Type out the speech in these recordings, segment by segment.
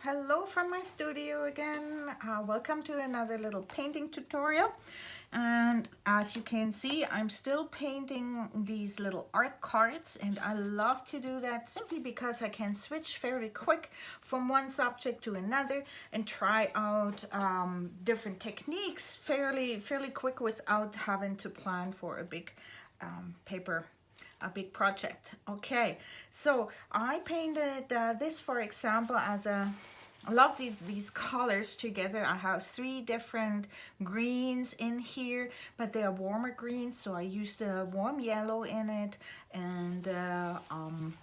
Hello from my studio again. Welcome to another little painting tutorial. And as you can see, I'm still painting these little art cards, and I love to do that simply because I can switch fairly quick from one subject to another and try out different techniques fairly quick without having to plan for a big a big project. Okay, so I painted this, for example, as I love these colors together. I have 3 different greens in here, but they are warmer greens, so I used a warm yellow in it, and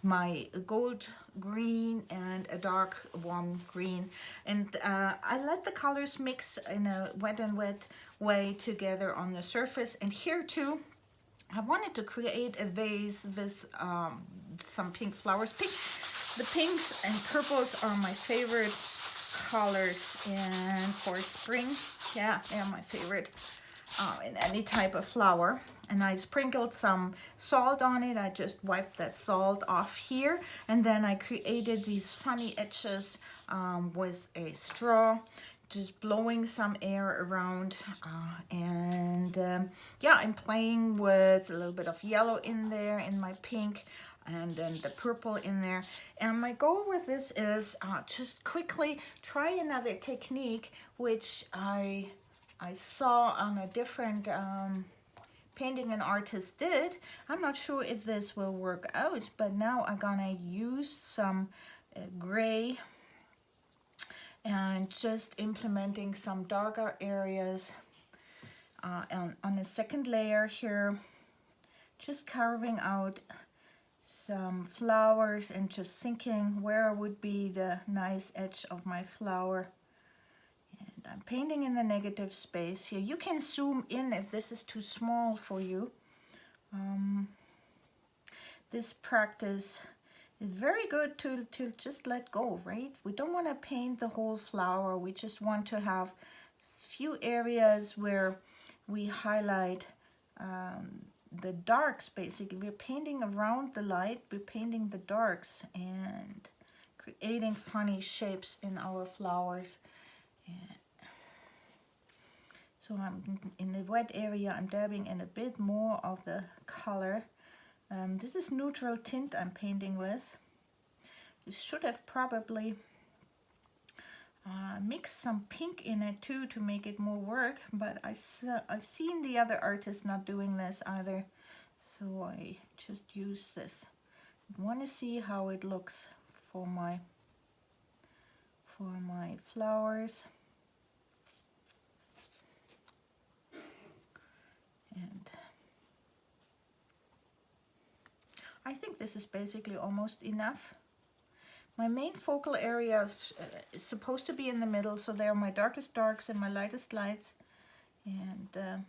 my gold green and a dark warm green, and I let the colors mix in a wet and wet way together on the surface. And here too, I wanted to create a vase with some pink flowers. The pinks and purples are my favorite colors, and for spring, yeah, they're my favorite in any type of flower. And I sprinkled some salt on it. I just wiped that salt off here, and then I created these funny edges with a straw, just blowing some air around, yeah, I'm playing with a little bit of yellow in there in my pink, and then the purple in there. And my goal with this is just quickly try another technique which I saw on a different painting an artist did. I'm not sure if this will work out, but now I'm gonna use some gray and just implementing some darker areas on a second layer here, just carving out some flowers and just thinking where would be the nice edge of my flower. And I'm painting in the negative space here. You can zoom in if this is too small for you. This practice, it's very good to just let go, right? We don't want to paint the whole flower. We just want to have few areas where we highlight the darks. Basically, we're painting around the light, we're painting the darks and creating funny shapes in our flowers. And so I'm in the wet area, I'm dabbing in a bit more of the color. This is neutral tint I'm painting with. You should have probably mixed some pink in it too to make it more work, but I've seen the other artists not doing this either, so I just use this. I want to see how it looks for my flowers. And I think this is basically almost enough. My main focal area is supposed to be in the middle, so they are my darkest darks and my lightest lights. And I'm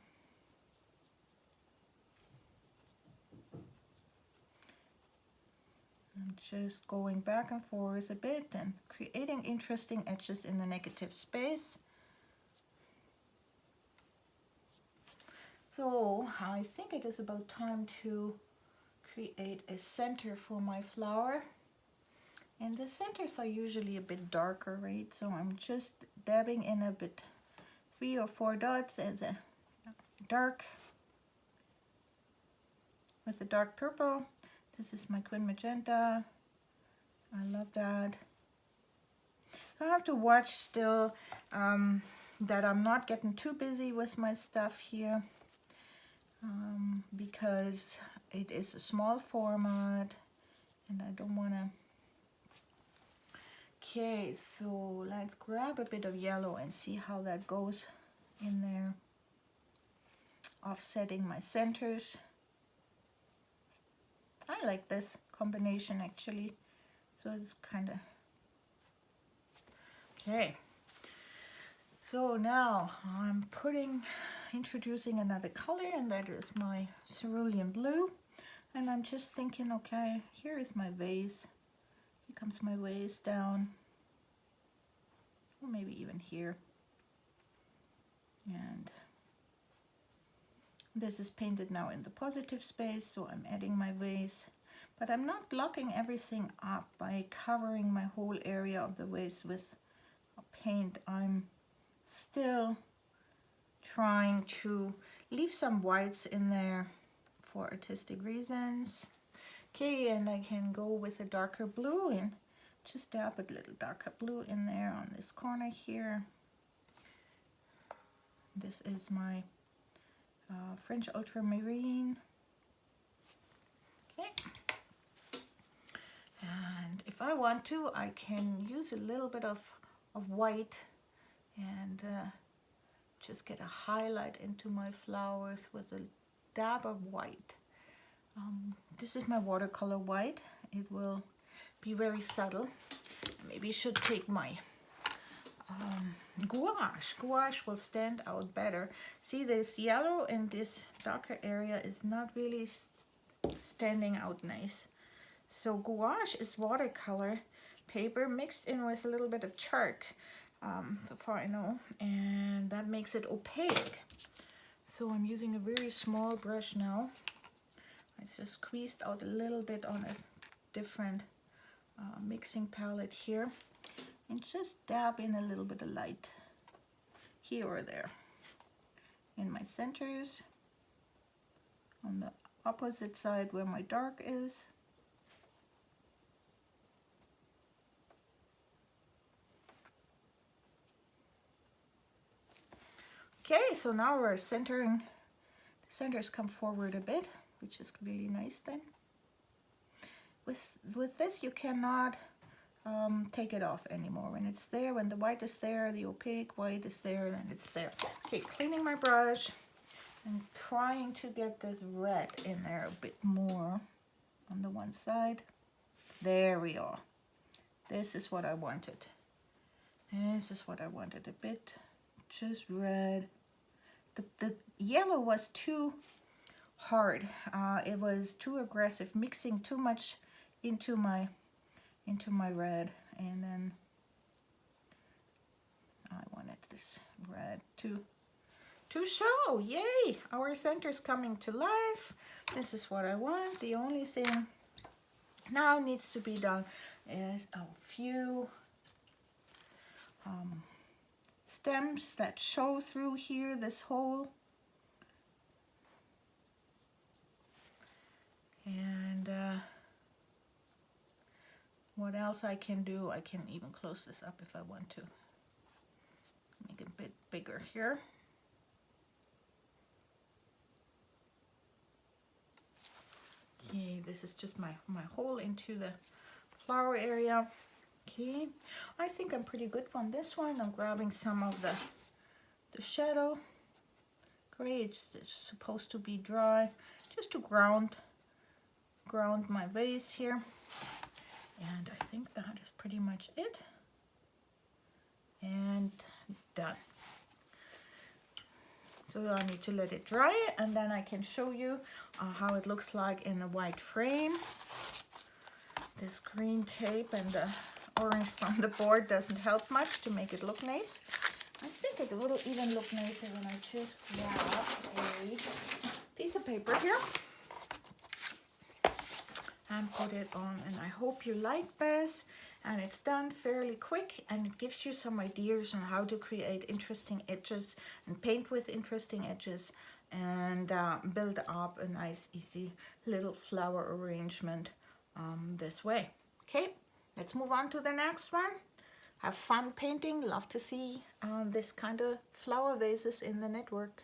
just going back and forth a bit and creating interesting edges in the negative space. So I think it is about time to create a center for my flower. And the centers are usually a bit darker, right? So I'm just dabbing in a bit, 3 or 4 dots as a dark, with the dark purple. This is my Quin Magenta. I love that. I have to watch still that I'm not getting too busy with my stuff here, because it is a small format and I don't want to. Okay, so let's grab a bit of yellow and see how that goes in there. Offsetting my centers. I like this combination actually, so it's kind of okay. So now I'm introducing another color, and that is my cerulean blue. And I'm just thinking, okay, here is my vase. Here comes my vase down, or maybe even here. And this is painted now in the positive space, so I'm adding my vase. But I'm not locking everything up by covering my whole area of the vase with paint. I'm still trying to leave some whites in there for artistic reasons. Okay, and I can go with a darker blue and just dab a little darker blue in there on this corner here. This is my French ultramarine. Okay. And if I want to, I can use a little bit of white and just get a highlight into my flowers with a dab of white. This is my watercolor white. It will be very subtle. Maybe I should take my gouache. Gouache will stand out better. See, this yellow in this darker area is not really standing out nice. So gouache is watercolor paper mixed in with a little bit of chalk, so far I know, and that makes it opaque. So I'm using a very small brush now. I just squeezed out a little bit on a different mixing palette here, and just dab in a little bit of light here or there in my centers, on the opposite side where my dark is. Okay, so now we're centering. The centers come forward a bit, which is really nice then. With this, you cannot take it off anymore. When it's there, when the white is there, the opaque white is there, then it's there. Okay, cleaning my brush and trying to get this red in there a bit more on the one side. There we are. This is what I wanted. This is what I wanted, a bit just red. The yellow was too hard. It was too aggressive, mixing too much into my red, and then I wanted this red to show. Yay, our center's coming to life. This is what I want. The only thing now needs to be done is a few stems that show through here, this hole. And what else I can do, I can even close this up if I want to. Make it a bit bigger here. Okay, this is just my hole into the flower area. Okay, I think I'm pretty good on this one. I'm grabbing some of the shadow. Great, it's supposed to be dry, just to ground my vase here. And I think that is pretty much it. And done. So I need to let it dry, and then I can show you how it looks like in a white frame. This green tape and the orange from the board doesn't help much to make it look nice. I think it will even look nicer when I just grab a piece of paper here and put it on. And I hope you like this, and it's done fairly quick, and it gives you some ideas on how to create interesting edges and paint with interesting edges, and build up a nice easy little flower arrangement this way. Okay, let's move on to the next one. Have fun painting. Love to see this kind of flower vases in the network.